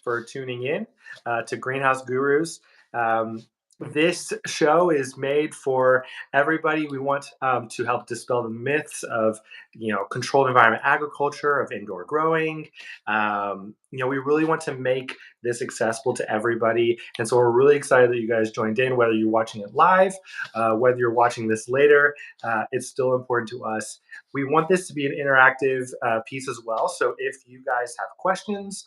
for tuning in to Greenhouse Gurus. This show is made for everybody. We want to help dispel the myths of, controlled environment agriculture, of indoor growing. We really want to make this accessible to everybody, and so we're really excited that you guys joined in. Whether you're watching it live, whether you're watching this later, it's still important to us. We want this to be an interactive piece as well. So if you guys have questions,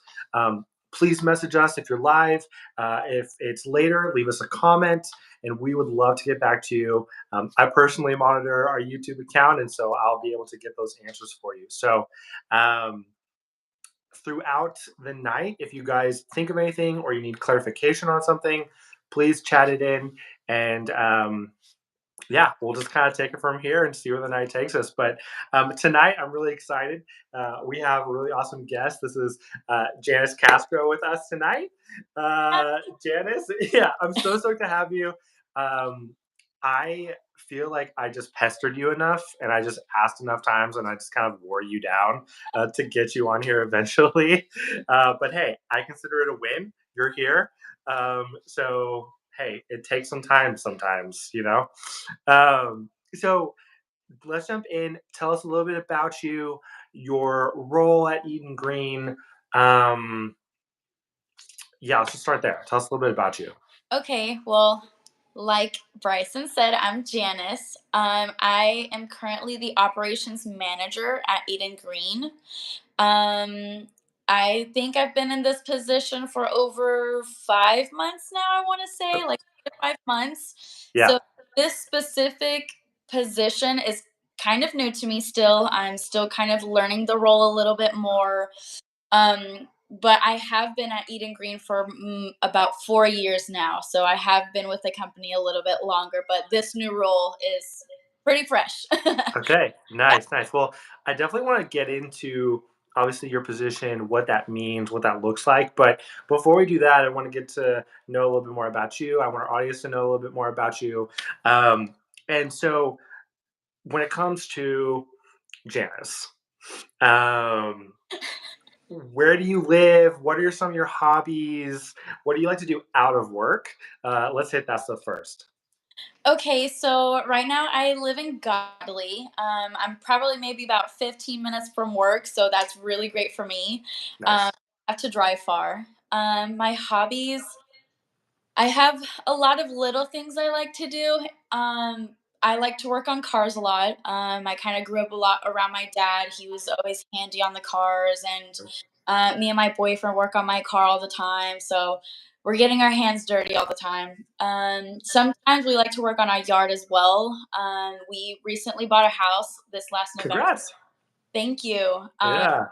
please message us if you're live. If it's later, leave us a comment, and we would love to get back to you. I personally monitor our YouTube account, and so I'll be able to get those answers for you. So throughout the night, if you guys think of anything or you need clarification on something, please chat it in, and we'll just kind of take it from here and see where the night takes us. But tonight, I'm really excited. We have a really awesome guest. This is Janice Castro with us tonight. Janice, I'm so stoked to have you. I feel like I just pestered you enough, and I just asked enough times, and I just kind of wore you down to get you on here eventually. But hey, I consider it a win. You're here. So hey, it takes some time sometimes, So let's jump in. Tell us a little bit about you, your role at Eden Green. Let's just start there. Tell us a little bit about you. Okay, well, like Bryson said, I'm Janice. I am currently the operations manager at Eden Green. I think I've been in this position for over 5 months now, I want to say, like 5 months. Yeah. So this specific position is kind of new to me still. I'm still kind of learning the role a little bit more. But I have been at Eden Green for about 4 years now. So I have been with the company a little bit longer, but this new role is pretty fresh. Okay, nice. Well, I definitely want to get into obviously your position, what that means, what that looks like. But before we do that, I want to get to know a little bit more about you. I want our audience to know a little bit more about you. And so when it comes to Janice, where do you live? What are some of your hobbies? What do you like to do out of work? Let's hit that stuff first. Okay, so right now I live in Godly. I'm probably maybe about 15 minutes from work, so that's really great for me. Nice. I have to drive far. My hobbies, I have a lot of little things I like to do. I like to work on cars a lot. I kind of grew up a lot around my dad. He was always handy on the cars, and me and my boyfriend work on my car all the time. So we're getting our hands dirty all the time. Sometimes we like to work on our yard as well. We recently bought a house this last November. Congrats. Thank you. Yeah.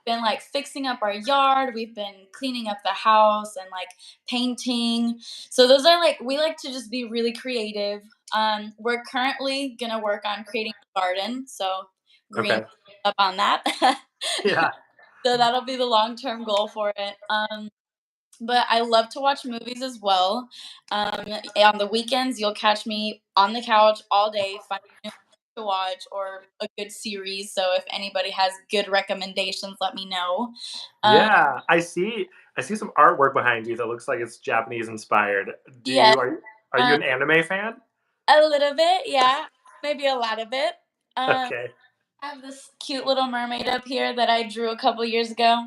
Been like fixing up our yard. We've been cleaning up the house and like painting. So those are like, we like to just be really creative. We're currently gonna work on creating a garden, so green Okay. up on that. Yeah. So that'll be the long-term goal for it. But I love to watch movies as well. On the weekends, you'll catch me on the couch all day finding new things to watch or a good series. So if anybody has good recommendations, let me know. Yeah, I see some artwork behind you that looks like it's Japanese inspired. Yeah, Are you an anime fan? a little bit, yeah, maybe a lot of it. Okay. I have this cute little mermaid up here that I drew a couple years ago,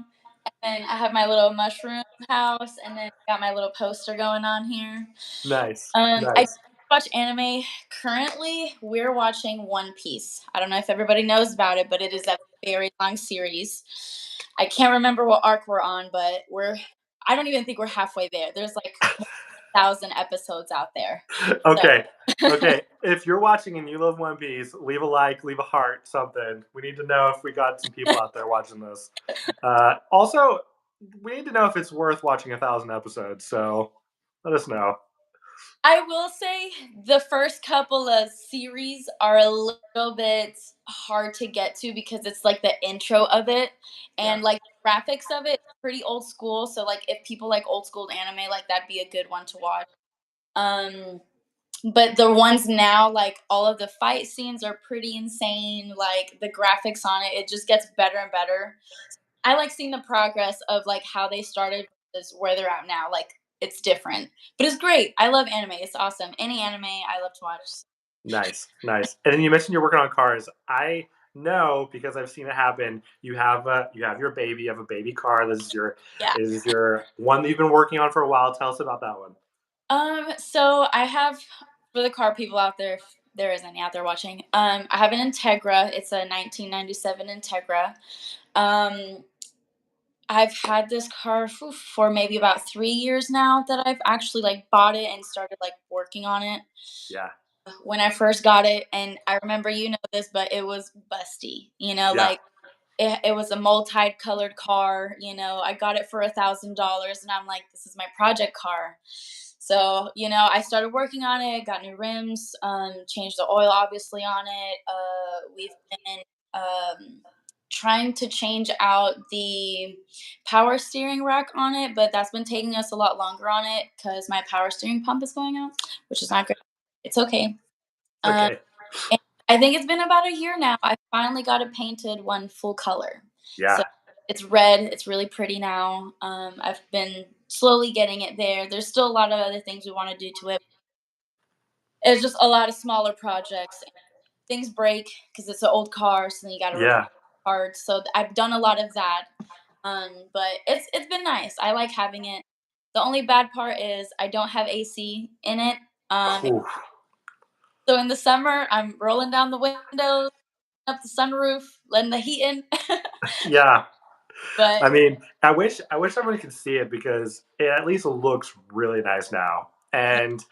and I have my little mushroom house, and then got my little poster going on here. Nice. I Nice. watch anime. Currently, we're watching One Piece. I don't know if everybody knows about it, but it is a very long series. I can't remember what arc we're on, but I don't even think we're halfway there. There's like 1,000 episodes out there. Okay. Okay. If you're watching and you love One Piece, leave a like, leave a heart, something. We need to know if we got some people out there watching this. Also, we need to know if it's worth watching 1,000 episodes. So let us know. I will say the first couple of series are a little bit hard to get to because it's like the intro of it and Yeah. like graphics of it pretty old school. So like if people like old school anime, like that'd be a good one to watch. Um but the ones now, like all of the fight scenes are pretty insane. Like the graphics on it, it just gets better and better. I like seeing the progress of like how they started versus where they're at now. Like it's different, but it's great. I love anime. It's awesome. Any anime I love to watch. Nice, nice. And then you mentioned you're working on cars. I know because I've seen it happen. You have your baby. You have a baby car. Yeah. This is your one that you've been working on for a while. Tell us about that one. So I have for the car people out there, if there is any out there watching. I have an Integra. It's a 1997 Integra. Um, I've had this car for maybe about 3 years now that I've actually like bought it and started like working on it. Yeah, When I first got it, and I remember you know this, but it was busty. yeah. Like it was a multi-colored car. I got it for $1,000, and I'm like, this is my project car. So I started working on it, got new rims, changed the oil obviously on it. We've been trying to change out the power steering rack on it, but that's been taking us a lot longer on it because my power steering pump is going out, which is not great. It's okay. It's Um, okay. and I think it's been about a year now. I finally got it painted one full color. So Yeah, it's red. It's really pretty now. I've been slowly getting it there. There's still a lot of other things we want to do to it. It's just a lot of smaller projects. Things break because it's an old car, so then you got to replace yeah. parts. So I've done a lot of that. But it's been nice. I like having it. The only bad part is I don't have AC in it. Um, Whew. so in the summer, I'm rolling down the windows, up the sunroof, letting the heat in. Yeah. But I mean, I wish everyone could see it because it at least looks really nice now. yeah, And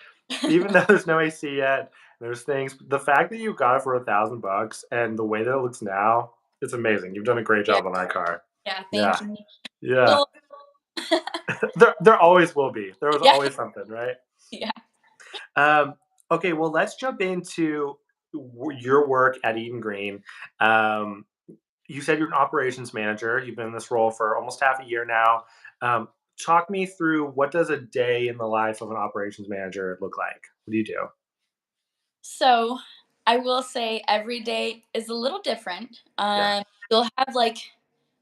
even though there's no AC yet, there's things. The fact that you got it for $1,000 and the way that it looks now, it's amazing. You've done a great yeah, job on that car. yeah. Yeah, Thank you. yeah. Still, There always will be. There was yeah, always something, right? yeah. Um, okay, well, let's jump into your work at Eden Green. Um, you said you're an operations manager. You've been in this role for almost half a year now. Um, Talk me through what does a day in the life of an operations manager look like? What do you do? So I will say every day is a little different. Yeah. You'll have like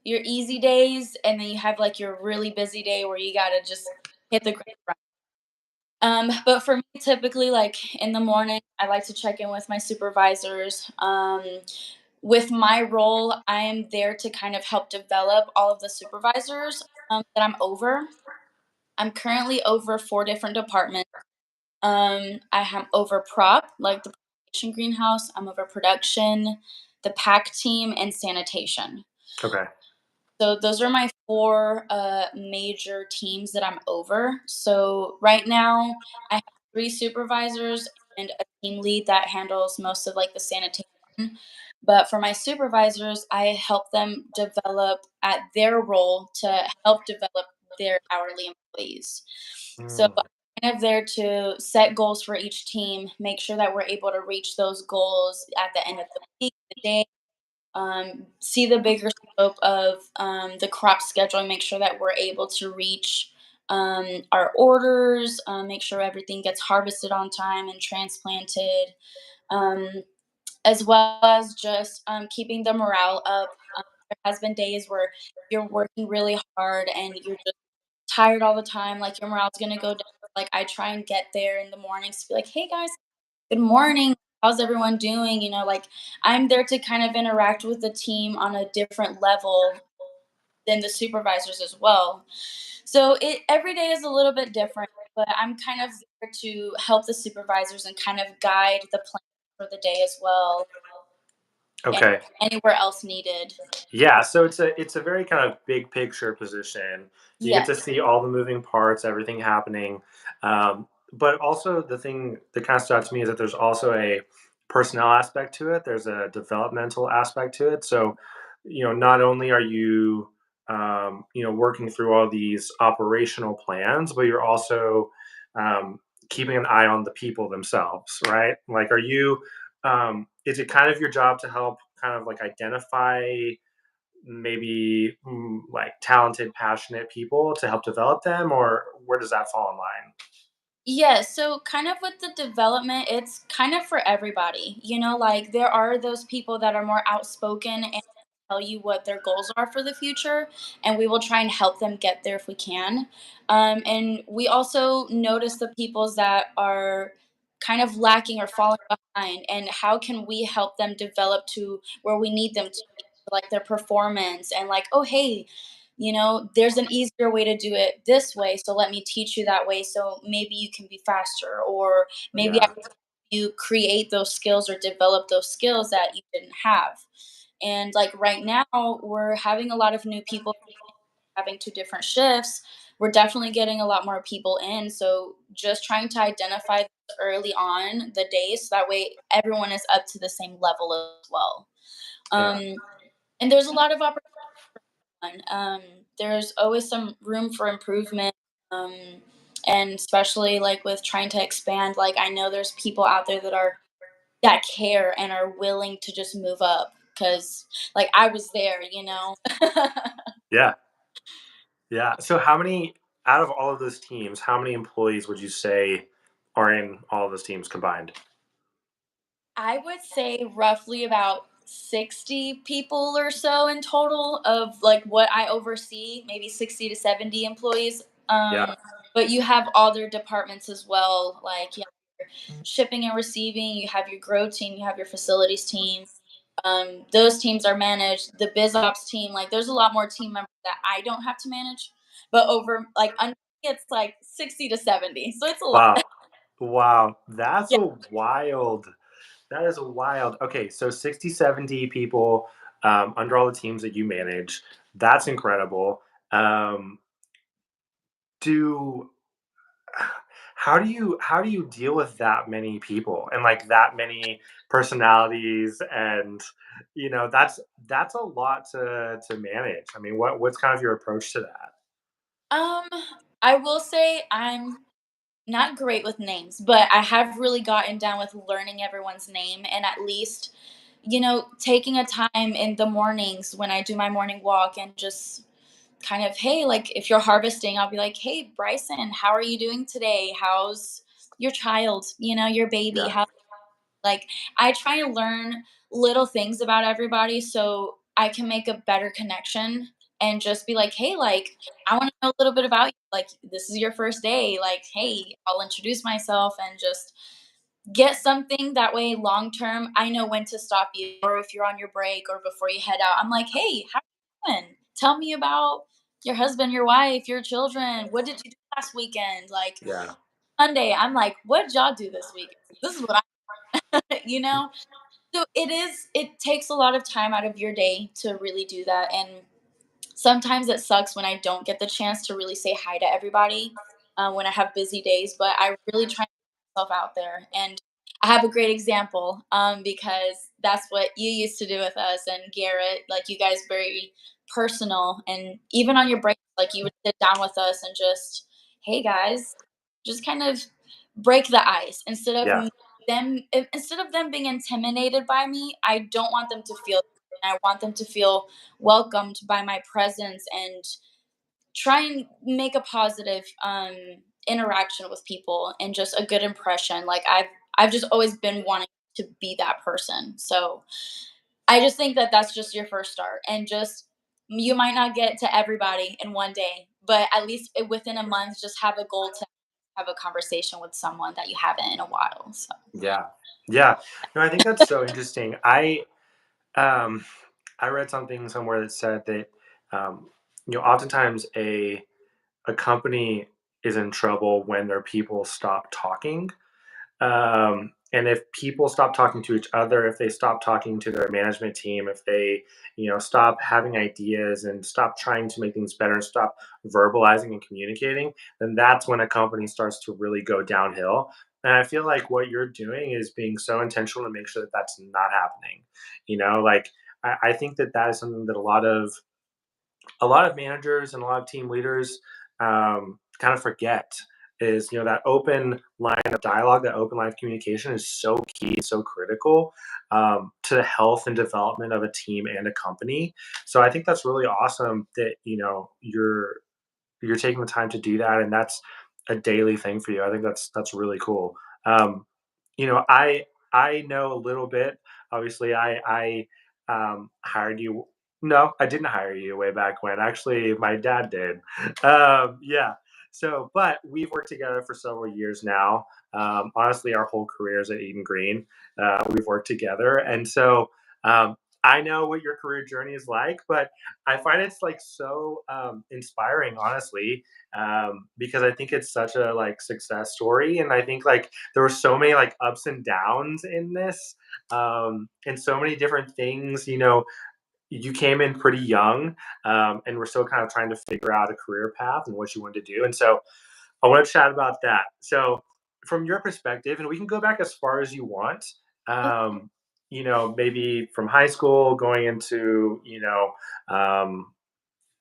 your easy days, and then you have like your really busy day where you gotta just hit the ground running. But for me, typically, like in the morning, I like to check in with my supervisors. With my role, I am there to kind of help develop all of the supervisors that I'm over. I'm currently over 4 different departments. I am over prop, like the production greenhouse. I'm over production, the pack team, and sanitation. Okay. So those are my 4 major teams that I'm over. So right now, I have 3 supervisors and a team lead that handles most of like the sanitation. But for my supervisors, I help them develop at their role to help develop their hourly employees. So Mm, I'm kind of there to set goals for each team, make sure that we're able to reach those goals at the end of the week, the day, see the bigger scope of the crop scheduling, make sure that we're able to reach our orders, make sure everything gets harvested on time and transplanted, um, as well as just keeping the morale up. There has been days where you're working really hard and you're just tired all the time, like your morale's gonna go down. Like I try and get there in the mornings to be like, hey guys, good morning. How's everyone doing? Like I'm there to kind of interact with the team on a different level than the supervisors as well. So it every day is a little bit different, but I'm kind of there to help the supervisors and kind of guide the plan for the day as well, and okay. anywhere else needed. Yeah, so it's a very kind of big picture position. You get Yes. to see all the moving parts, everything happening. But also the thing that kind of stood out to me is that there's also a personnel aspect to it. There's a developmental aspect to it. So, not only are you, working through all these operational plans, but you're also um, keeping an eye on the people themselves, right? Like, is it kind of your job to help kind of like identify maybe like talented, passionate people to help develop them, or where does that fall in line? Yeah, so kind of with the development, it's kind of for everybody. Like there are those people that are more outspoken tell you what their goals are for the future, and we will try and help them get there if we can. And we also notice the peoples that are kind of lacking or falling behind, and how can we help them develop to where we need them to be, like their performance, and like, oh, hey, there's an easier way to do it this way, so let me teach you that way so maybe you can be faster, or maybe I Yeah. you create those skills or develop those skills that you didn't have. And like right now, we're having a lot of new people having two different shifts. We're definitely getting a lot more people in. So just trying to identify early on the days so that way everyone is up to the same level as well. Yeah. Um, and there's a lot of opportunity. There's always some room for improvement. Um, and especially like with trying to expand, like I know there's people out there that care and are willing to just move up because like I was there. Yeah. Yeah. So how many out of all of those teams, how many employees would you say are in all of those teams combined? I would say roughly about 60 people or so in total of like what I oversee, maybe 60 to 70 employees. Yeah. But you have all their departments as well, like you have your shipping and receiving, you have your grow team, you have your facilities team. Those teams are managed. The biz ops team, like there's a lot more team members that I don't have to manage, but over like under me, it's like 60 to 70. So it's a lot. Wow. Wow. That's Yeah. a wild. That is wild. Okay, so 60, 70 people under all the teams that you manage. That's incredible. Um, do how do you deal with that many people and like that many personalities, and that's a lot to manage. I mean, what's kind of your approach to that? Um, I will say I'm not great with names, but I have really gotten down with learning everyone's name and at least, taking a time in the mornings when I do my morning walk and just kind of, hey, like if you're harvesting, I'll be like, hey, Bryson, how are you doing today? How's your child, your baby? Yeah, How like I try to learn little things about everybody so I can make a better connection and just be like, "Hey, like I want to know a little bit about you. Like this is your first day. Like, hey, I'll introduce myself and just get something that way long term. I know when to stop you or if you're on your break or before you head out. I'm like, "Hey, how you doing? Tell me about your husband, your wife, your children. What did you do last weekend?" Like yeah, Sunday, I'm like, "What did y'all do this weekend?" This is what you know? So it takes a lot of time out of your day to really do that. And sometimes it sucks when I don't get the chance to really say hi to everybody when I have busy days, but I really try to put myself out there. And I have a great example because that's what you used to do with us and Garrett. Like you guys very personal, and even on your breaks, like you would sit down with us and just, hey guys, just kind of break the ice yeah, instead of them being intimidated by me. I don't want them to feel. I want them to feel welcomed by my presence and try and make a positive interaction with people and just a good impression. Like I've just always been wanting to be that person. So I just think that that's just your first start, and just you might not get to everybody in one day, but at least within a month, just have a goal to have a conversation with someone that you haven't in a while. So yeah, yeah. No, I think that's so interesting. Um, I read something somewhere that said that um, oftentimes a company is in trouble when their people stop talking. And if people stop talking to each other, if they stop talking to their management team, if they, stop having ideas and stop trying to make things better and stop verbalizing and communicating, then that's when a company starts to really go downhill. And I feel like what you're doing is being so intentional to make sure that that's not happening. Like I think that that is something that a lot of managers and a lot of team leaders kind of forget is that open line of dialogue, that open line of communication is so key, so critical to the health and development of a team and a company. So I think that's really awesome that you're taking the time to do that, and that's a daily thing for you. I think that's really cool. Um, I know a little bit. Obviously, I hired you No, I didn't hire you way back when. Actually, my dad did. Yeah. So, but we've worked together for several years now. Honestly, our whole careers at Eden Green, we've worked together, and so I know what your career journey is like. But I find it's like so inspiring, honestly, because I think it's such a like success story, and I think like there were so many like ups and downs in this, and so many different things. You came in pretty young, and we're still kind of trying to figure out a career path and what you want to do. And so I want to chat about that. So, from your perspective, and we can go back as far as you want, um, maybe from high school going into,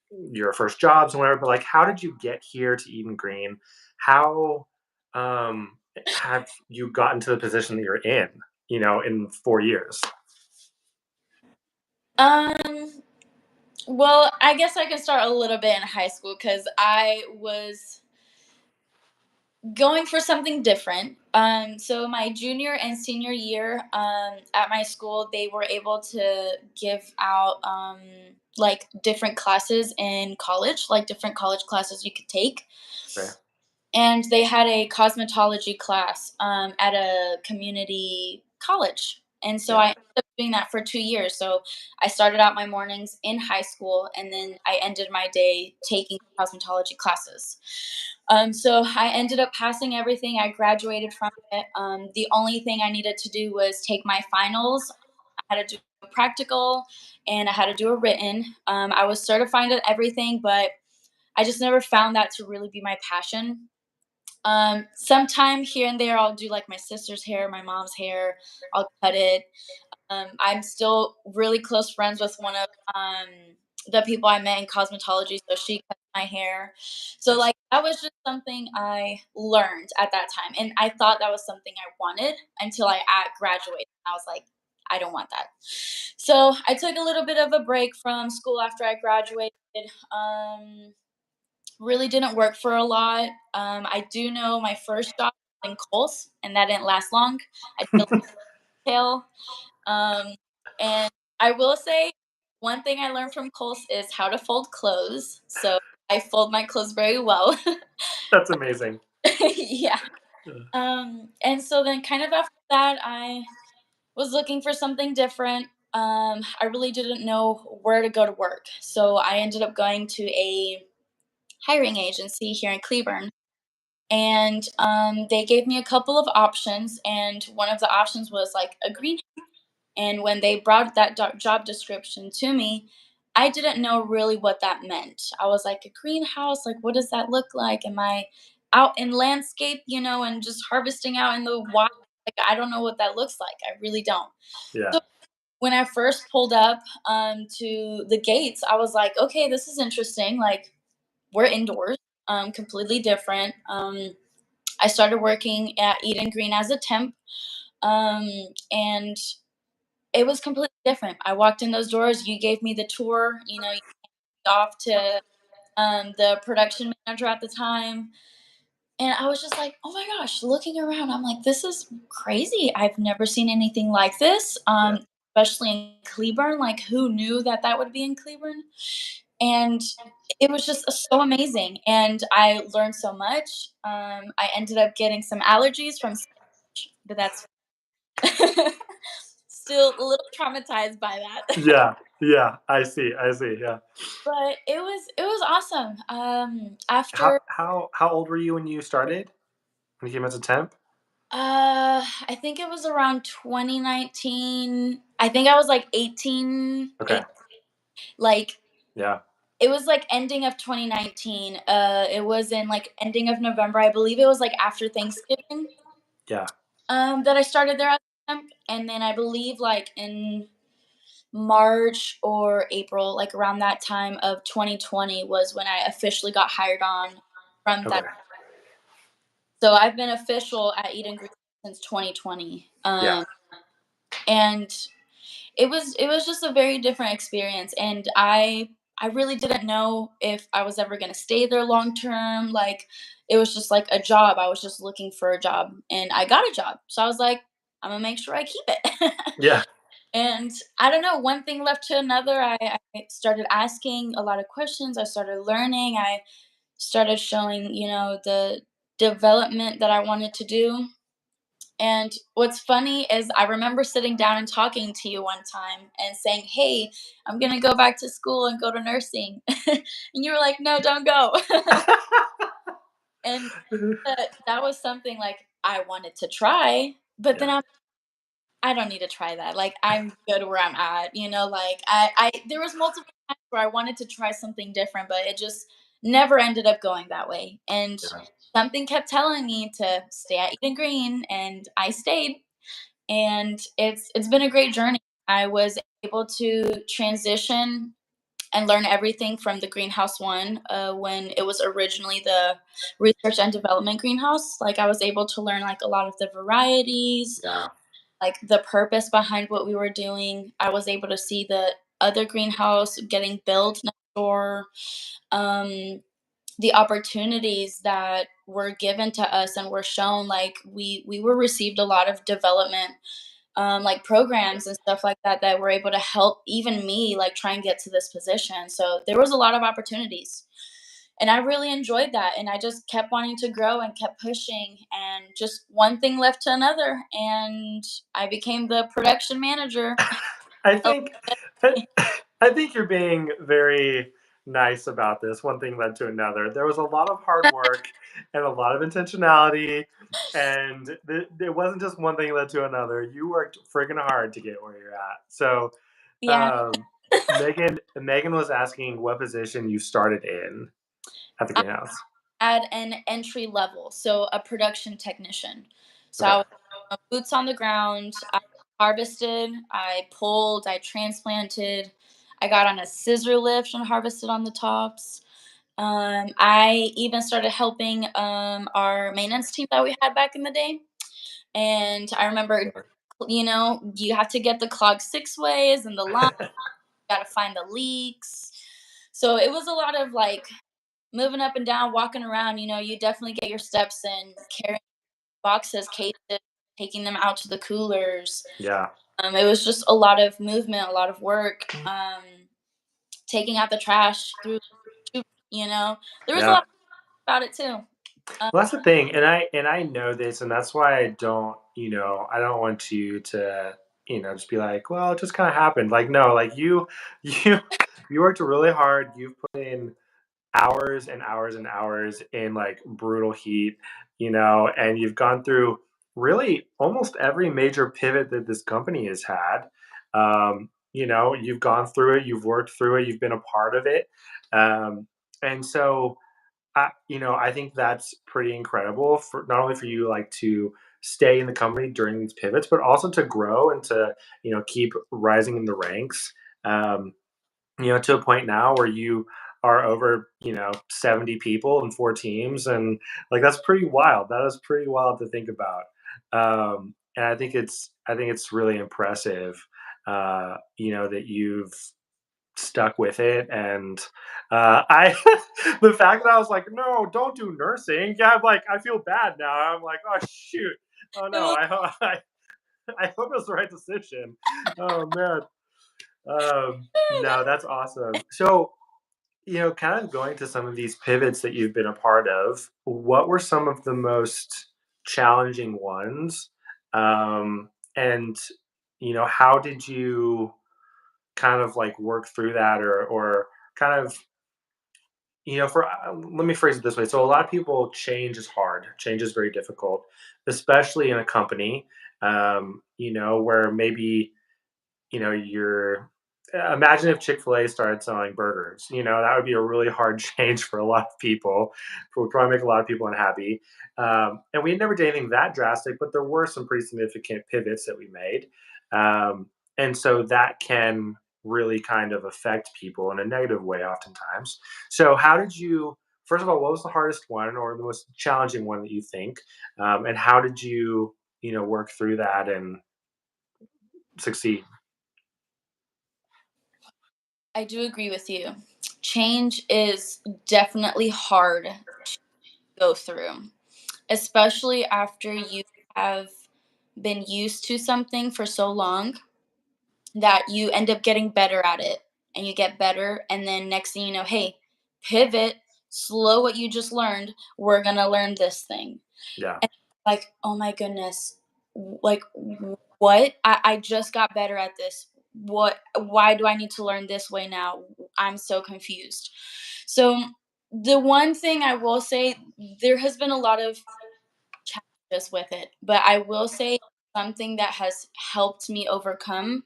your first jobs and whatever, but like, how did you get here to Eden Green? How have you gotten to the position that you're in 4 years? Um, well, I guess I can start a little bit in high school because I was going for something different. So my junior and senior year, at my school, they were able to give out like different classes in college, like different college classes you could take. Okay. And they had a cosmetology class at a community college. And so Yeah. I ended up doing that for 2 years. So I started out my mornings in high school, and then I ended my day taking cosmetology classes. So I ended up passing everything. I graduated from it. The only thing I needed to do was take my finals. I had to do a practical and I had to do a written. I was certified at everything, but I just never found that to really be my passion. Sometime here and there, I'll do like my sister's hair, my mom's hair. I'll cut it. I'm still really close friends with one of the people I met in cosmetology, so she cuts my hair. So Nice. like that was just something I learned at that time, and I thought that was something I wanted until I graduated. I was like, I don't want that. So I took a little bit of a break from school after I graduated. Um, Really didn't work for a lot. I do know my first job was in Kohl's, and that didn't last long. I did retail, um, and I will say one thing I learned from Kohl's is how to fold clothes. So I fold my clothes very well. That's amazing. Yeah. And so then kind of after that, I was looking for something different. I really didn't know where to go to work. So I ended up going to a hiring agency here in Cleburne. And they gave me a couple of options, and one of the options was like a green. And when they brought that job description to me, I didn't know really what that meant. I was like, a greenhouse, like what does that look like? Am I out in landscape, and just harvesting out in the wild? Like I don't know what that looks like. I really don't. Yeah. So when I first pulled up to the gates, I was like, okay, this is interesting. Like we're indoors, completely different. I started working at Eden Green as a temp, um, and it was completely different. I walked in those doors. You gave me the tour. You off to the production manager at the time, and I was just like, "Oh my gosh!" Looking around, I'm like, "This is crazy. I've never seen anything like this." Yeah. Especially in Cleburne. Like, who knew that that would be in Cleburne? And it was just so amazing, and I learned so much. I ended up getting some allergies from sage, but that's still a little traumatized by that. Yeah. Yeah. I see. I see. Yeah. But it was awesome. How After how how old were you when you started? When you came as a temp? I think it was around 2019. I think I was like 18, Okay. like Yeah. it was like ending of 2019. It was in like ending of November. I believe it was like after Thanksgiving. Yeah. That I started there as a temp, and then I believe like in March or April, like around that time of 2020 was when I officially got hired on from that. Okay. So I've been official at Eden Green since 2020. Yeah. And it was just a very different experience, and I really didn't know if I was ever going to stay there long term. Like it was just like a job. I was just looking for a job, and I got a job. So I was like, I'm going to make sure I keep it. Yeah. And I don't know, one thing left to another. I started asking a lot of questions. I started learning. I started showing, the development that I wanted to do. And what's funny is I remember sitting down and talking to you one time and saying, "Hey, I'm going to go back to school and go to nursing." And you were like, "No, don't go." And that was something like I wanted to try, but then Yeah, I don't need to try that. Like, I'm good where I'm at, like I there was multiple times where I wanted to try something different, but it just never ended up going that way. And yeah, something kept telling me to stay at Eden Green, and I stayed. And it's been a great journey. I was able to transition and learn everything from the greenhouse one, when it was originally the research and development greenhouse. Like, I was able to learn like a lot of the varieties, yeah, like the purpose behind what we were doing. I was able to see the other greenhouse getting built next door, um, the opportunities that were given to us and were shown. Like, we were received a lot of development, like programs and stuff like that, that were able to help even me like try and get to this position. So there was a lot of opportunities. And I really enjoyed that. And I just kept wanting to grow and kept pushing. And just one thing left to another. And I became the production manager. I Oh, think I, I think you're being very nice about this. One thing led to another. There was a lot of hard work and a lot of intentionality, and it wasn't just one thing led to another. You worked freaking hard to get where you're at. So, yeah. um, Megan was asking what position you started in at the I greenhouse. had an entry level, so a production technician. So I Okay. was boots on the ground. I harvested, I pulled, I transplanted. I got on a scissor lift and harvested on the tops. I even started helping our maintenance team that we had back in the day. And I remember, you have to get the clog six ways and the line, got to find the leaks. So it was a lot of like moving up and down, walking around. You definitely get your steps in, carrying boxes, cases, taking them out to the coolers. Yeah. It was just a lot of movement, a lot of work, taking out the trash through, there was a Yeah. lot about it too. Um, Well, that's the thing, and I know this, and that's why I don't, I don't want you to, just be like, well, it just kind of happened. Like, no, like you, you worked really hard. You've put in hours and hours and hours in like brutal heat, and you've gone through really almost every major pivot that this company has had. You've gone through it, you've worked through it, you've been a part of it, and so I think that's pretty incredible for not only for you like to stay in the company during these pivots, but also to grow and to keep rising in the ranks. Um, to a point now where you are over 70 people and four teams, and like that's pretty wild. That is pretty wild to think about. And I think it's really impressive. That you've stuck with it and I the fact that I was like, no, don't do nursing. Yeah, I'm like, I feel bad now. I'm like, oh shoot. Oh it no, was, I hope it was the right decision. Oh man. No, that's awesome. So, kind of going to some of these pivots that you've been a part of, what were some of the most challenging ones? And how did you kind of like work through that, or kind of for let me phrase it this way. So a lot of people, change is hard, change is very difficult, especially in a company, where maybe you're imagine if Chick-fil-A started selling burgers. That would be a really hard change for a lot of people. It would probably make a lot of people unhappy. And we never did anything that drastic, but there were some pretty significant pivots that we made. And so that can really kind of affect people in a negative way oftentimes. So how did you, first of all, what was the hardest one or the most challenging one that you think? And how did you, work through that and succeed? I do agree with you. Change is definitely hard to go through, especially after you have been used to something for so long. that you end up getting better at it, and you get better, and then next thing you know, hey, pivot, slow what you just learned, we're gonna learn this thing. Yeah. And like, oh my goodness, like what? I just got better at this. What? Why do I need to learn this way now? I'm so confused. So the one thing I will say, there has been a lot of challenges with it, but I will say something that has helped me overcome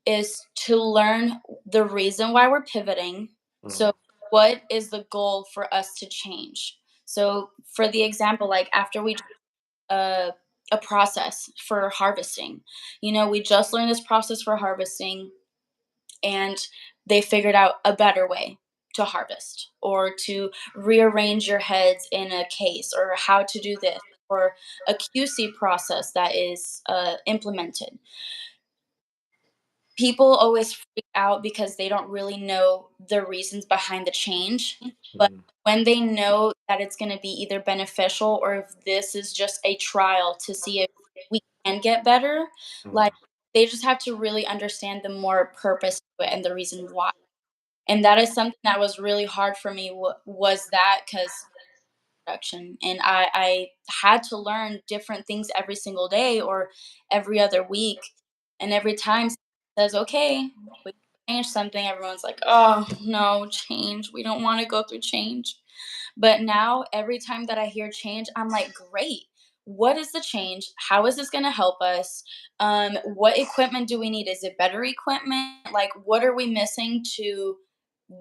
is to learn the reason why we're pivoting. So, Mhm. what is the goal for us to change? So, for the example, like after we uh, a process for harvesting, we just learned this process for harvesting, and they figured out a better way to harvest or to rearrange your heads in a case or how to do this or a QC process that is implemented. People always freak out because they don't really know the reasons behind the change, but Mhm. when they know that it's gonna be either beneficial or if this is just a trial to see if we can get better, Mhm. like, they just have to really understand the more purpose to it and the reason why. And that is something that was really hard for me, was that because production, and I had to learn different things every single day or every other week, and every time someone says, "Okay, we change something," everyone's like, "Oh, no, change. We don't wanna go through change." But now every time that I hear change, I'm like, "Great. What is the change? How is this gonna help us? What equipment do we need? Is it better equipment? Like, what are we missing to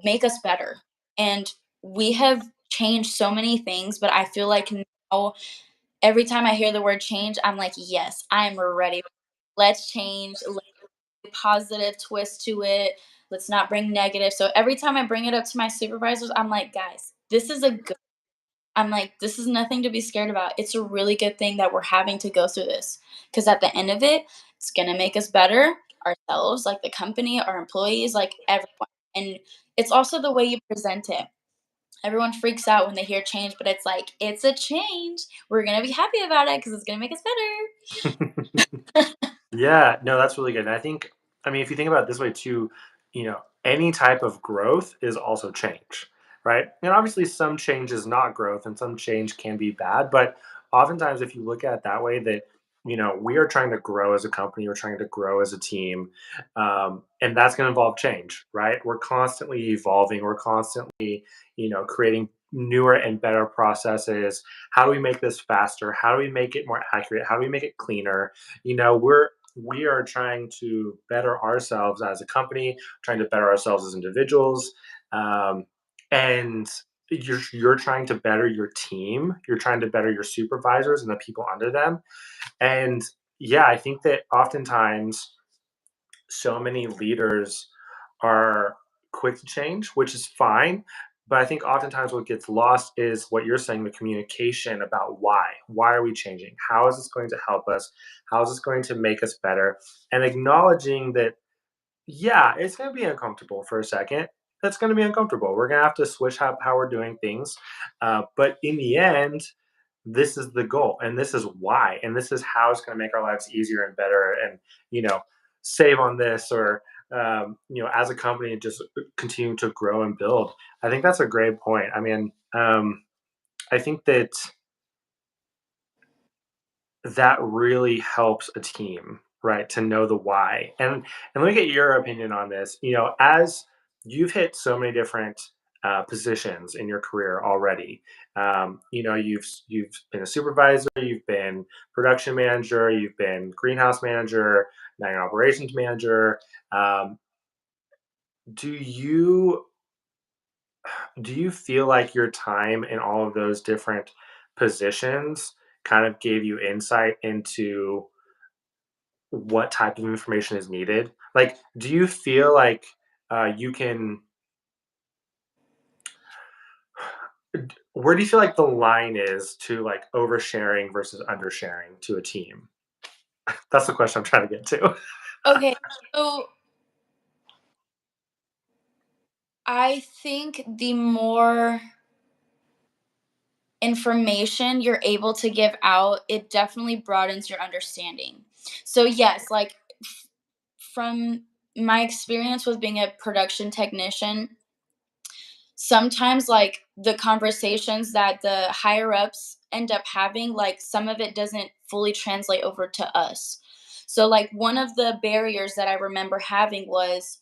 make us better?" And we have changed so many things, but I feel like now every time I hear the word change, I'm like, "Yes, I'm ready. Let's change. Let's bring a positive twist to it. Let's not bring negative." So every time I bring it up to my supervisors, I'm like, "Guys, this is a good." I'm like, "This is nothing to be scared about. It's a really good thing that we're having to go through this, because at the end of it, it's gonna make us better, ourselves, like the company, our employees, like everyone." And it's also the way you present it. Everyone freaks out when they hear change, but it's like, "It's a change. We're gonna be happy about it because it's gonna make us better." Yeah, no, that's really good. And I think, I mean, if you think about it this way too, any type of growth is also change, right? And obviously, some change is not growth and some change can be bad. But oftentimes, if you look at it that way, that, we are trying to grow as a company, we're trying to grow as a team. And that's going to involve change, right? We're constantly evolving, we're constantly, creating newer and better processes. How do we make this faster? How do we make it more accurate? How do we make it cleaner? We are trying to better ourselves as a company, trying to better ourselves as individuals, and you're trying to better your team. You're trying to better your supervisors and the people under them. And yeah, I think that oftentimes so many leaders are quick to change, which is fine. But I think oftentimes what gets lost is what you're saying, the communication about why. Why are we changing? How is this going to help us? How is this going to make us better? And acknowledging that, yeah, it's going to be uncomfortable for a second. That's going to be uncomfortable. We're going to have to switch how we're doing things. But in the end, this is the goal and this is why and this is how it's going to make our lives easier and better and you know save on this or as a company just continue to grow and build. I think that's a great point. I mean, I think that that really helps a team, right? To know the why. And let me get your opinion on this. As you've hit so many different positions in your career already. You've been a supervisor, you've been production manager, you've been greenhouse manager, now you're operations manager. Um, do you do you feel like your time in all of those different positions kind of gave you insight into what type of information is needed? Like, do you feel like you can? Where do you feel like the line is to like oversharing versus undersharing to a team? That's the question I'm trying to get to. Okay, so I think the more information you're able to give out, it definitely broadens your understanding. So yes, like from my experience with being a production technician, sometimes like the conversations that the higher ups end up having, like some of it doesn't fully translate over to us. So like one of the barriers that I remember having was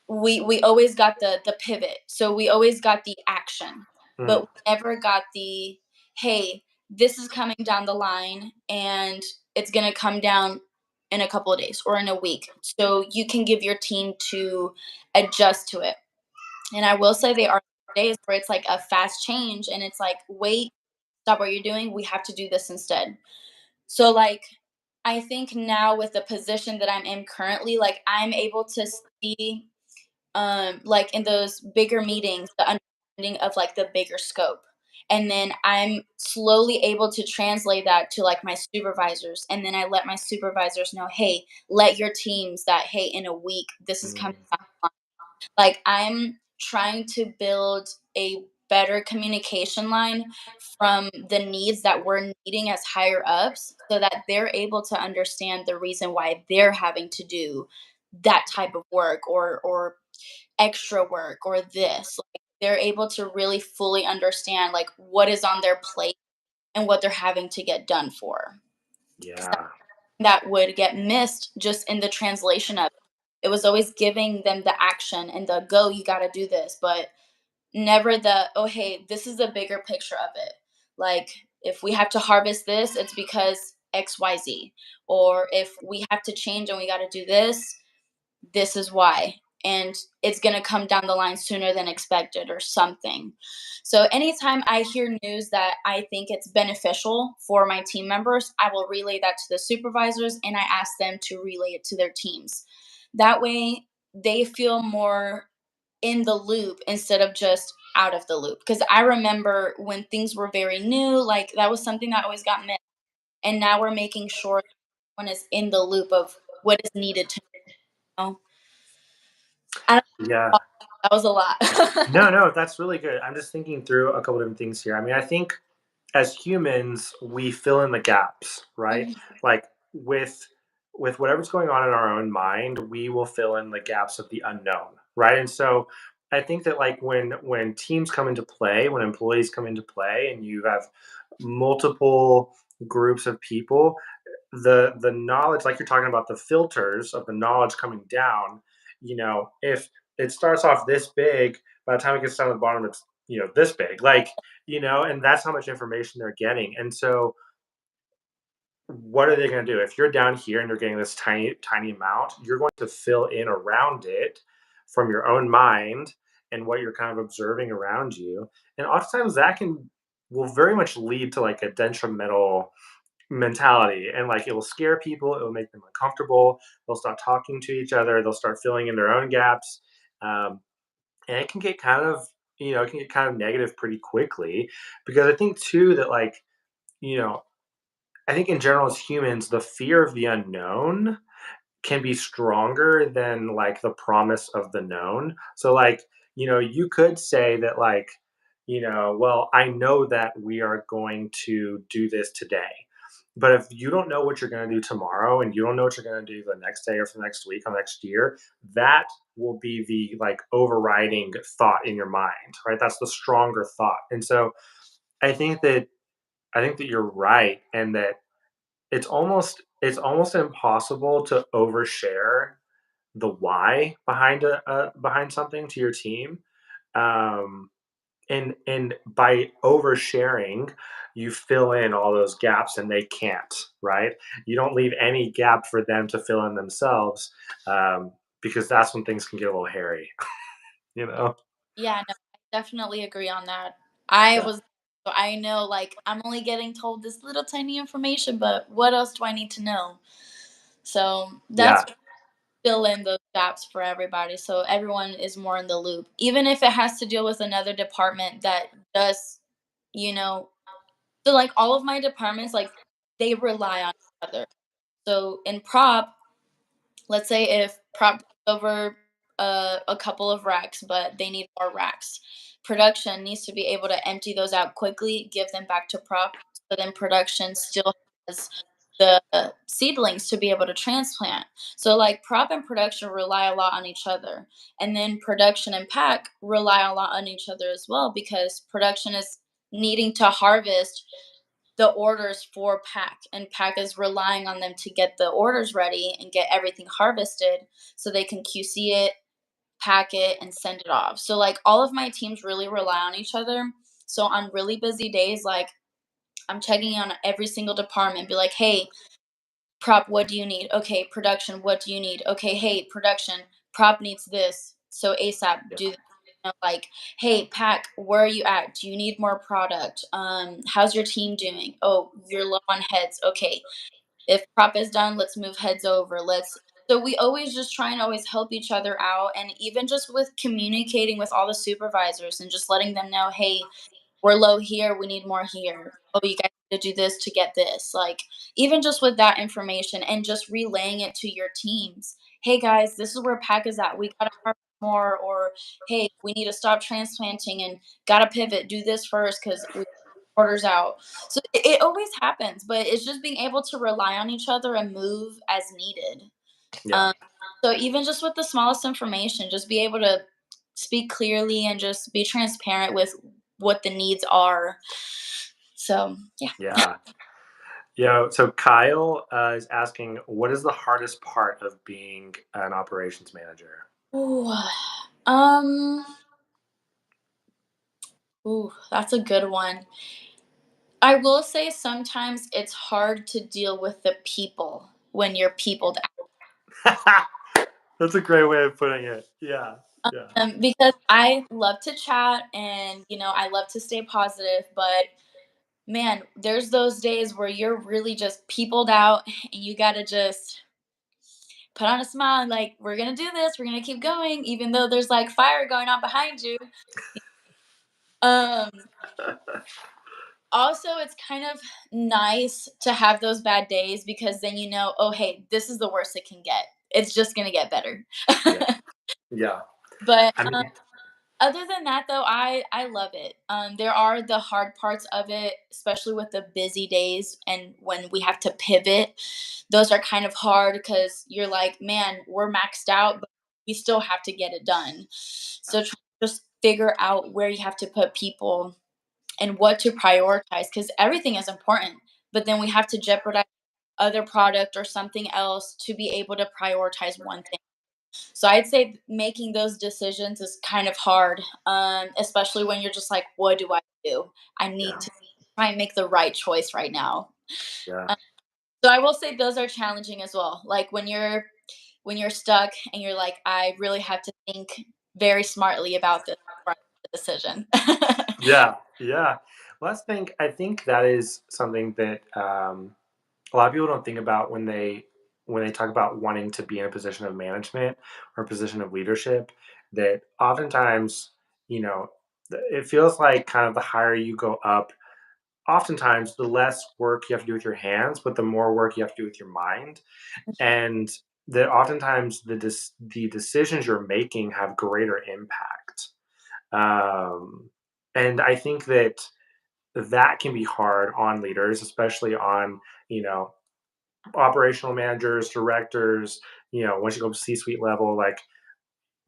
we always got the pivot. So we always got the action, but Mm, we never got the, hey, this is coming down the line and it's going to come down in a couple of days or in a week. So you can give your team to adjust to it. And I will say they are days where it's like a fast change and it's like, wait, stop what you're doing. We have to do this instead. So like I think now with the position that I'm in currently, like I'm able to see like in those bigger meetings, the understanding of like the bigger scope. And then I'm slowly able to translate that to like my supervisors. And then I let my supervisors know, hey, let your teams that, hey, in a week, this is coming mm, down. Like I'm trying to build a better communication line from the needs that we're needing as higher ups so that they're able to understand the reason why they're having to do that type of work or extra work or this. Like they're able to really fully understand like what is on their plate and what they're having to get done for. yeah. That would get missed just in the translation of it. It was always giving them the action and the go, you got to do this, but never the, oh, hey, this is the bigger picture of it. Like, if we have to harvest this, it's because XYZ. Or if we have to change and we got to do this is why. And it's going to come down the line sooner than expected or something. So, anytime I hear news that I think it's beneficial for my team members, I will relay that to the supervisors and I ask them to relay it to their teams. That way, they feel more in the loop instead of just out of the loop. Because I remember when things were very new, like that was something that always got missed. And now we're making sure everyone is in the loop of what is needed to know. I don't Yeah. know, that was a lot. No, no, that's really good. I'm just thinking through a couple different things here. I mean, I think as humans, we fill in the gaps, right? Mhm. Like with whatever's going on in our own mind, we will fill in the gaps of the unknown, right? And so I think that like when teams come into play, when employees come into play, and you have multiple groups of people, the knowledge, like you're talking about the filters of the knowledge coming down, if it starts off this big, by the time it gets down to the bottom, it's this big, like and that's how much information they're getting. And so what are they going to do if you're down here and you're getting this tiny tiny amount? You're going to fill in around it from your own mind and what you're kind of observing around you, and oftentimes that can will very much lead to like a detrimental mentality, and like it will scare people, it will make them uncomfortable, they'll start talking to each other, they'll start filling in their own gaps, and it can get kind of it can get kind of negative pretty quickly, because I think too that like you know I think in general as humans the fear of the unknown can be stronger than like the promise of the known. So like, you could say that like, well, I know that we are going to do this today. But if you don't know what you're going to do tomorrow and you don't know what you're going to do the next day or for the next week or next year, that will be the like overriding thought in your mind, right? That's the stronger thought. And so I think that you're right, and that it's almost impossible to overshare the why behind behind something to your team, um, and by oversharing, you fill in all those gaps and they can't, right? You don't leave any gap for them to fill in themselves, because that's when things can get a little hairy, you know? Yeah, no, I definitely agree on that. I Yeah, was so I know like I'm only getting told this little tiny information, but what else do I need to know? So that's yeah, fill in those gaps for everybody so everyone is more in the loop. Even if it has to deal with another department that does, you know, so like all of my departments, like they rely on each other. So in prop, let's say if prop brings over a couple of racks, but they need more racks. Production needs to be able to empty those out quickly, give them back to prop, so then production still has the seedlings to be able to transplant. So like prop and production rely a lot on each other. And then production and pack rely a lot on each other as well, because production is needing to harvest the orders for pack, and pack is relying on them to get the orders ready and get everything harvested so they can QC it, pack it, and send it off. So like all of my teams really rely on each other. So on really busy days, like I'm checking on every single department, be like, hey, prop, what do you need? Okay, production, what do you need? Okay, hey, production, prop needs this. So ASAP, Yeah. do this. Like, hey, pack, where are you at? Do you need more product? How's your team doing? Oh, you're low on heads. Okay, if prop is done, let's move heads over. Let's So we always just try and always help each other out, and even just with communicating with all the supervisors and just letting them know, hey, we're low here, we need more here. Oh, you guys need to do this to get this. Like, even just with that information and just relaying it to your teams. Hey guys, this is where pack is at. We gotta harvest more, or hey, we need to stop transplanting and gotta pivot. Do this first because we orders out. So it always happens, but it's just being able to rely on each other and move as needed. Yeah. Um, so even just with the smallest information, just be able to speak clearly and just be transparent with what the needs are. So yeah. Yeah. Yeah. So Kyle is asking, what is the hardest part of being an operations manager? Ooh, um, that's a good one. I will say sometimes it's hard to deal with the people when you're peopled That's a great way of putting it. Yeah. out. Yeah. Because I love to chat and I love to stay positive, but man, there's those days where you're really just peopled out and you gotta just put on a smile and like, we're gonna do this, we're gonna keep going, even though there's like fire going on behind you. Um, Also, it's kind of nice to have those bad days because then oh hey, this is the worst it can get. It's just gonna get better. Yeah. Yeah. But I mean, other than that, though, I love it. There are the hard parts of it, especially with the busy days and when we have to pivot. Those are kind of hard because you're like, man, we're maxed out, but we still have to get it done. So just figure out where you have to put people and what to prioritize, because everything is important. But then we have to jeopardize other product or something else to be able to prioritize one thing. So I'd say making those decisions is kind of hard, especially when you're just like, what do I do? I need yeah. to try and make the right choice right now. Yeah. Um, so I will say those are challenging as well. Like when you're stuck and you're like, I really have to think very smartly about this before I make the decision. Yeah. Yeah. Well, I think that is something that a lot of people don't think about when they talk about wanting to be in a position of management or a position of leadership. That oftentimes, you know, it feels like kind of the higher you go up, oftentimes the less work you have to do with your hands, but the more work you have to do with your mind, and that oftentimes the decisions you're making have greater impact. Um, and I think that that can be hard on leaders, especially on you know operational managers, directors. Once you go C-suite level, like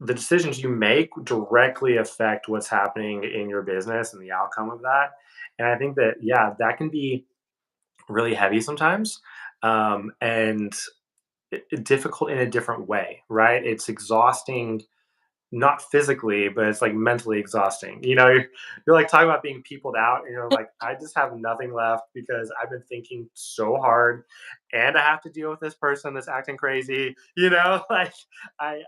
the decisions you make directly affect what's happening in your business and the outcome of that. And I think that yeah, that can be really heavy sometimes, and difficult in a different way, right? It's exhausting, not physically, but it's like mentally exhausting. You're like talking about being peopled out, and you're like, I just have nothing left because I've been thinking so hard, and I have to deal with this person that's acting crazy. Like I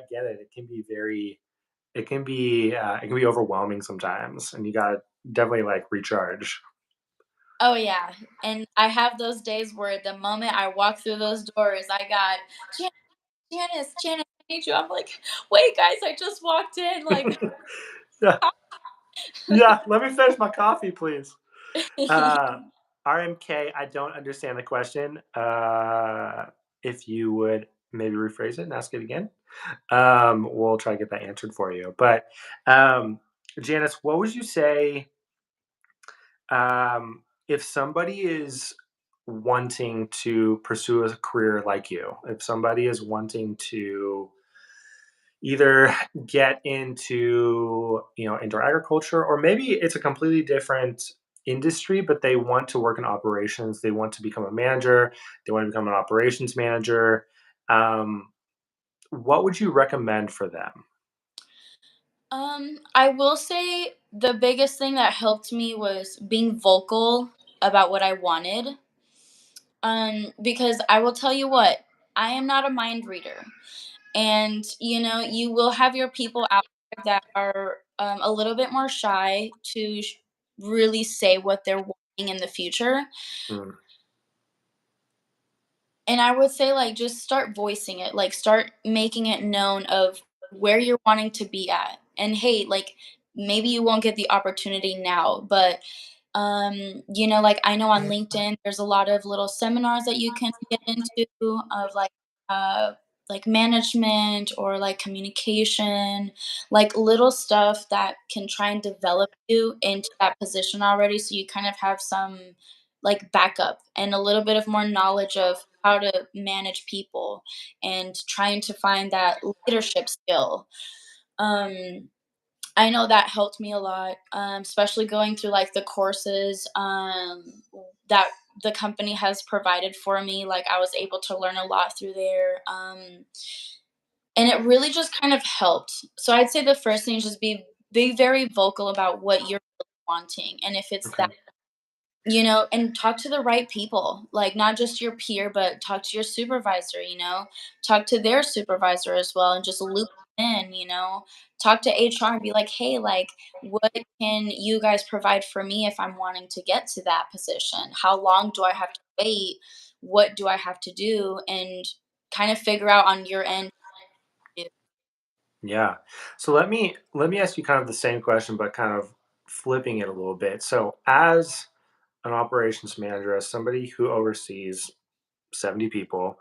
get it. It can be overwhelming sometimes, and you gotta definitely like recharge. Oh yeah, and I have those days where the moment I walk through those doors, I got Jan- Janice, I need you. I'm like, wait, guys, I just walked in. Like, Yeah, yeah. Let me finish my coffee, please. Uh, RMK, I don't understand the question. If you would maybe rephrase it and ask it again, we'll try to get that answered for you. But Janice, what would you say if somebody is wanting to pursue a career like you, if somebody is wanting to either get into, indoor agriculture, or maybe it's a completely different industry, but they want to work in operations, they want to become a manager, they want to become an operations manager, um, what would you recommend for them? I will say the biggest thing that helped me was being vocal about what I wanted. Because I will tell you what, I am not a mind reader. And, you will have your people out there that are a little bit more shy to really say what they're wanting in the future. Mm, And I would say, like, just start voicing it, like, start making it known of where you're wanting to be at. And hey, like, maybe you won't get the opportunity now, but like I know on LinkedIn, there's a lot of little seminars that you can get into of uh, like management or like communication, like little stuff that can try and develop you into that position already. So you kind of have some like backup and a little bit of more knowledge of how to manage people and trying to find that leadership skill. Um, I know that helped me a lot, especially going through like the courses that the company has provided for me. Like I was able to learn a lot through there, and it really just kind of helped. So I'd say the first thing is just be very vocal about what you're really wanting, and if it's that, okay. and talk to the right people, like not just your peer, but talk to your supervisor, talk to their supervisor as well, and just loop in, talk to HR and be like, hey, like, what can you guys provide for me if I'm wanting to get to that position? How long do I have to wait? What do I have to do? And kind of figure out on your end. Yeah. So let me ask you kind of the same question, but kind of flipping it a little bit. So as an operations manager, as somebody who oversees 70 people,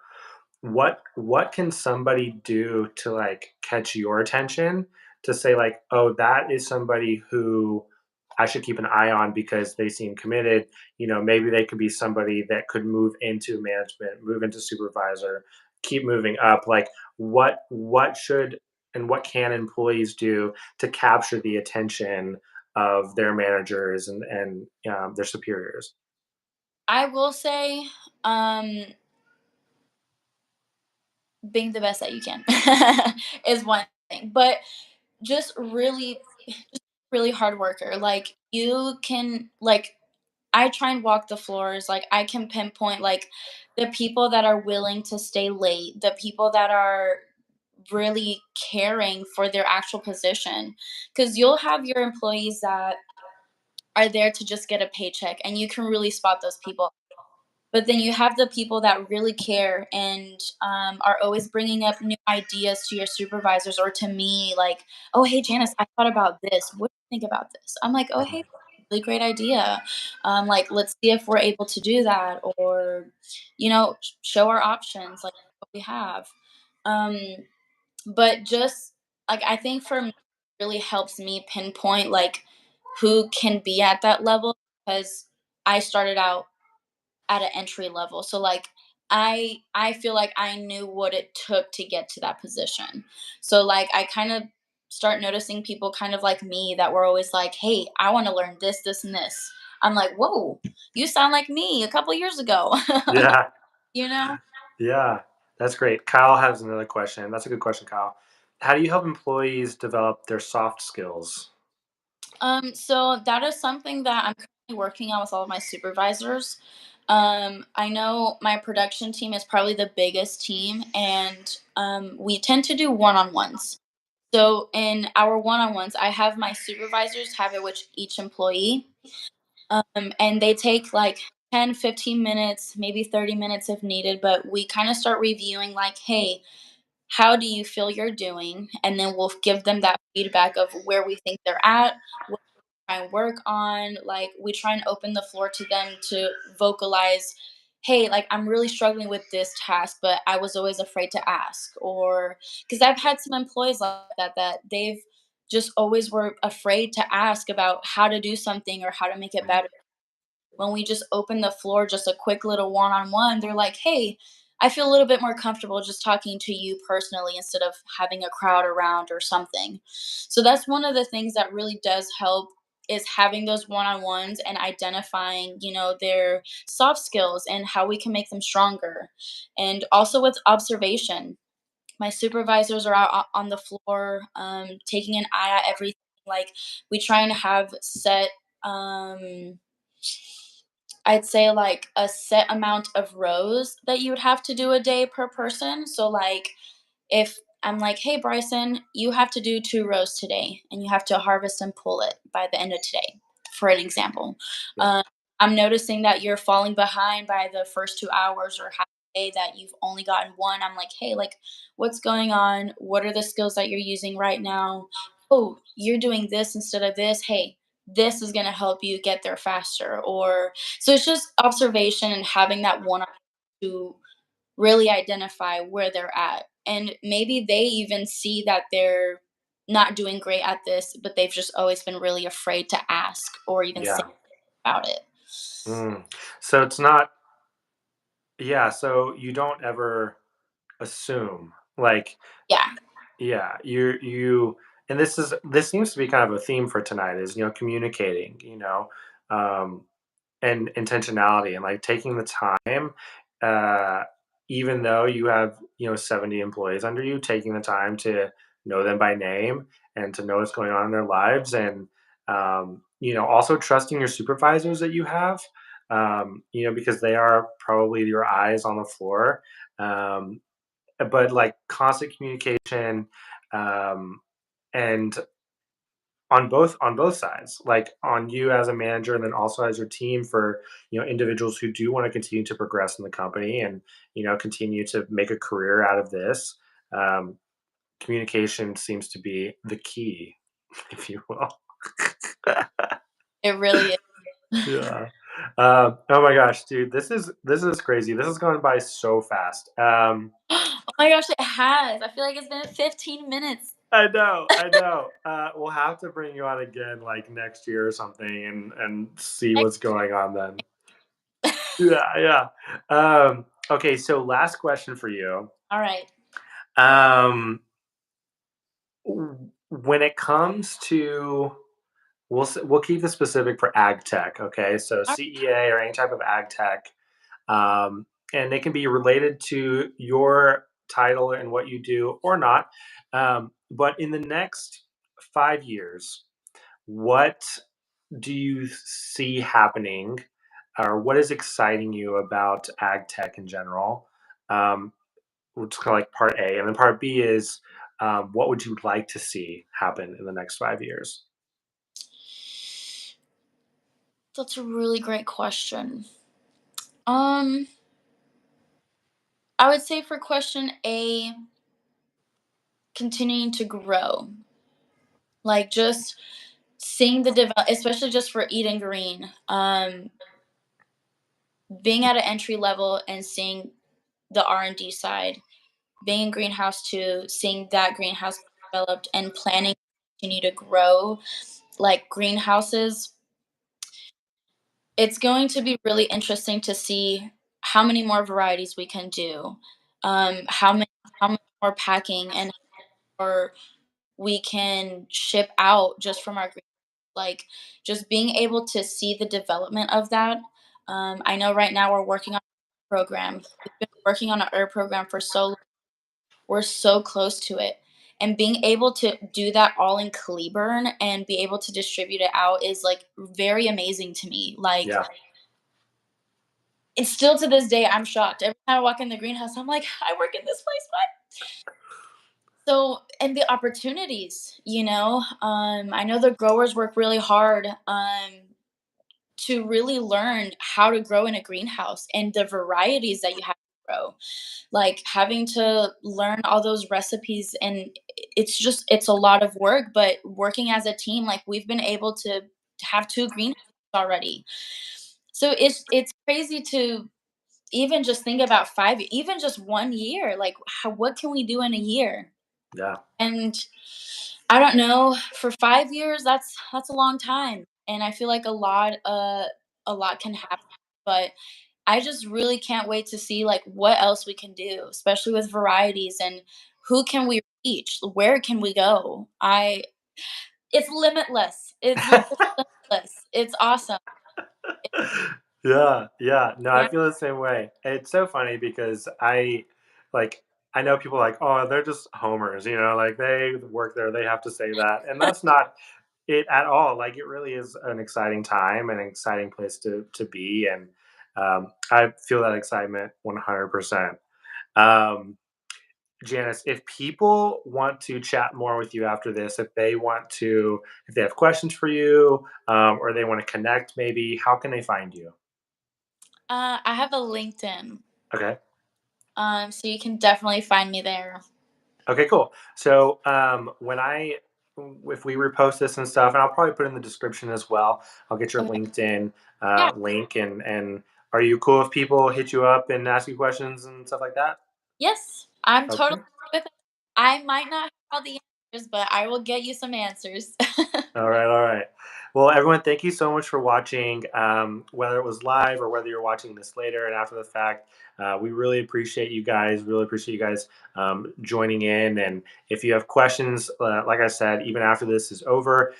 what can somebody do to like catch your attention, to say like, oh, that is somebody who I should keep an eye on because they seem committed. Maybe they could be somebody that could move into management, move into supervisor, keep moving up. Like what should and what can employees do to capture the attention of their managers and their superiors? I will say, um, being the best that you can is one thing, but just really hard worker. Like you can like I try and walk the floors. Like I can pinpoint like the people that are willing to stay late, the people that are really caring for their actual position. Cuz you'll have your employees that are there to just get a paycheck and you can really spot those people. But then you have the people that really care and are always bringing up new ideas to your supervisors or to me, like, "Oh, hey, Janice, I thought about this. What do you think about this?" I'm like, "Oh, hey, really great idea. Like, let's see if we're able to do that, or, show our options, like what we have." Um, but just like I think for me, it really helps me pinpoint like who can be at that level because I started out at an entry level. So like I feel like I knew what it took to get to that position. So like I kind of start noticing people kind of like me that were always like, "Hey, I want to learn this, this, and this." I'm like, "Whoa, you sound like me a couple years ago." Yeah. you know? Yeah, that's great. Kyle has another question. That's a good question, Kyle. How do you help employees develop their soft skills? So that is something that I'm currently working on with all of my supervisors. I know my production team is probably the biggest team, and we tend to do one-on-ones. So in our one-on-ones, I have my supervisors have it with each employee, and they take like 10, 15 minutes, maybe 30 minutes if needed, but we kind of start reviewing like, hey, how do you feel you're doing? And then we'll give them that feedback of where we think they're at, what we try and work on. Like we try and open the floor to them to vocalize, hey, like I'm really struggling with this task, but I was always afraid to ask. Or because I've had some employees like that they've just always were afraid to ask about how to do something or how to make it Mm. better. when we just open the floor, just a quick little one-on-one, they're like, "Hey, I feel a little bit more comfortable just talking to you personally instead of having a crowd around or something." So that's one of the things that really does help, is having those one-on-ones and identifying, their soft skills and how we can make them stronger. And also with observation, my supervisors are out on the floor, taking an eye at everything. Like, we try and have set, um, I'd say like a set amount of rows that you would have to do a day per person. So like, if I'm like, "Hey, Bryson, you have to do 2 rows today, and you have to harvest and pull it by the end of today," for an example. Yeah. Um, I'm noticing that you're falling behind by the first 2 hours or half a day, that you've only gotten 1. I'm like, "Hey, like, what's going on? What are the skills that you're using right now? Oh, you're doing this instead of this. Hey, this is gonna help you get there faster." Or so it's just observation and having that one to really identify where they're at. And maybe they even see that they're not doing great at this, but they've just always been really afraid to ask or even say Yeah. about it. Mm. So it's not, yeah, so you don't ever assume, like, Yeah. yeah, and this seems to be kind of a theme for tonight is, communicating, um, and intentionality and like taking the time, uh, even though you have, 70 employees under you, taking the time to know them by name and to know what's going on in their lives. And, also trusting your supervisors that you have, because they are probably your eyes on the floor. Um, but like constant communication, um, and on both sides, like on you as a manager and then also as your team for individuals who do want to continue to progress in the company and continue to make a career out of this. um, Communication seems to be the key, if you will. It really is. Yeah. Oh my gosh, dude, this is crazy. This has gone by so fast. Oh my gosh, it has. I feel like it's been 15 minutes. I know, I know. We'll have to bring you on again, like next year or something, and see what's going on then. Yeah, yeah. Okay, so last question for you. All right. Um, when it comes to, we'll keep the specific for ag tech. Okay, so All CEA or any type of ag tech, and they can be related to your title and what you do or not. But in the next 5 years, what do you see happening, or what is exciting you about ag tech in general? Um, which is kind of like part A, and then part B is, what would you like to see happen in the next 5 years? That's a really great question. Um, I would say for question A, continuing to grow. Like, just seeing the develop, especially just for Eden Green. Being at an entry level and seeing the R&D side, being in greenhouse 2, seeing that greenhouse developed and planning to continue to grow like greenhouses. It's going to be really interesting to see how many more varieties we can do, how much more packing and or we can ship out just from our like, just being able to see the development of that. I know right now we're working on a program. We've been working on a herb program for so long. We're so close to it. And being able to do that all in Cleburne and be able to distribute it out is like very amazing to me. Like, Yeah, it's still to this day, I'm shocked. Every time I walk in the greenhouse, I'm like, I work in this place. What? So, and the opportunities, I know the growers work really hard. To really learn how to grow in a greenhouse and the varieties that you have to grow. Like, having to learn all those recipes, and it's a lot of work, but working as a team, like, we've been able to have 2 greenhouses already. So it's crazy to even just think about 5, even just 1 year, like, what can we do in a year? yeah, And I don't know, for 5 years, that's a long time, and I feel like a lot, a lot can happen, but I just really can't wait to see like what else we can do, especially with varieties and who can we reach? Where can we go? I It's limitless. It's literally limitless. It's awesome. Yeah, yeah. No, I Yeah. feel the same way. It's so funny because like I know people like, oh, they're just homers, like they work there, they have to say that. And that's not it at all. Like it really is an exciting time and an exciting place to be. And I feel that excitement 100%. Um, Janice, if people want to chat more with you after this, if they have questions for you, or they want to connect, maybe, how can they find you? I have a LinkedIn. Okay. So you can definitely find me there. Okay, cool. So if we repost this and stuff, and I'll probably put it in the description as well. I'll get your Okay. LinkedIn Yeah. link, and are you cool if people hit you up and ask you questions and stuff like that? Yes, I'm totally Okay. with it. I might not have all the answers, but I will get you some answers. All right, all right. Well, everyone, thank you so much for watching. Whether it was live or whether you're watching this later and after the fact, we really appreciate you guys. Really appreciate you guys joining in. And if you have questions, like I said, even after this is over,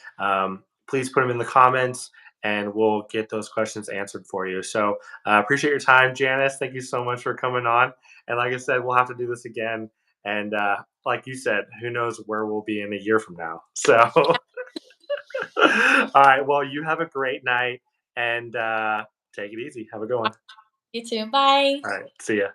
please put them in the comments, and we'll get those questions answered for you. So appreciate your time, Janice. Thank you so much for coming on. And like I said, we'll have to do this again. And like you said, who knows where we'll be in a year from now. So. All right. Well, you have a great night, and take it easy. Have a good one. You too. Bye. All right. See ya.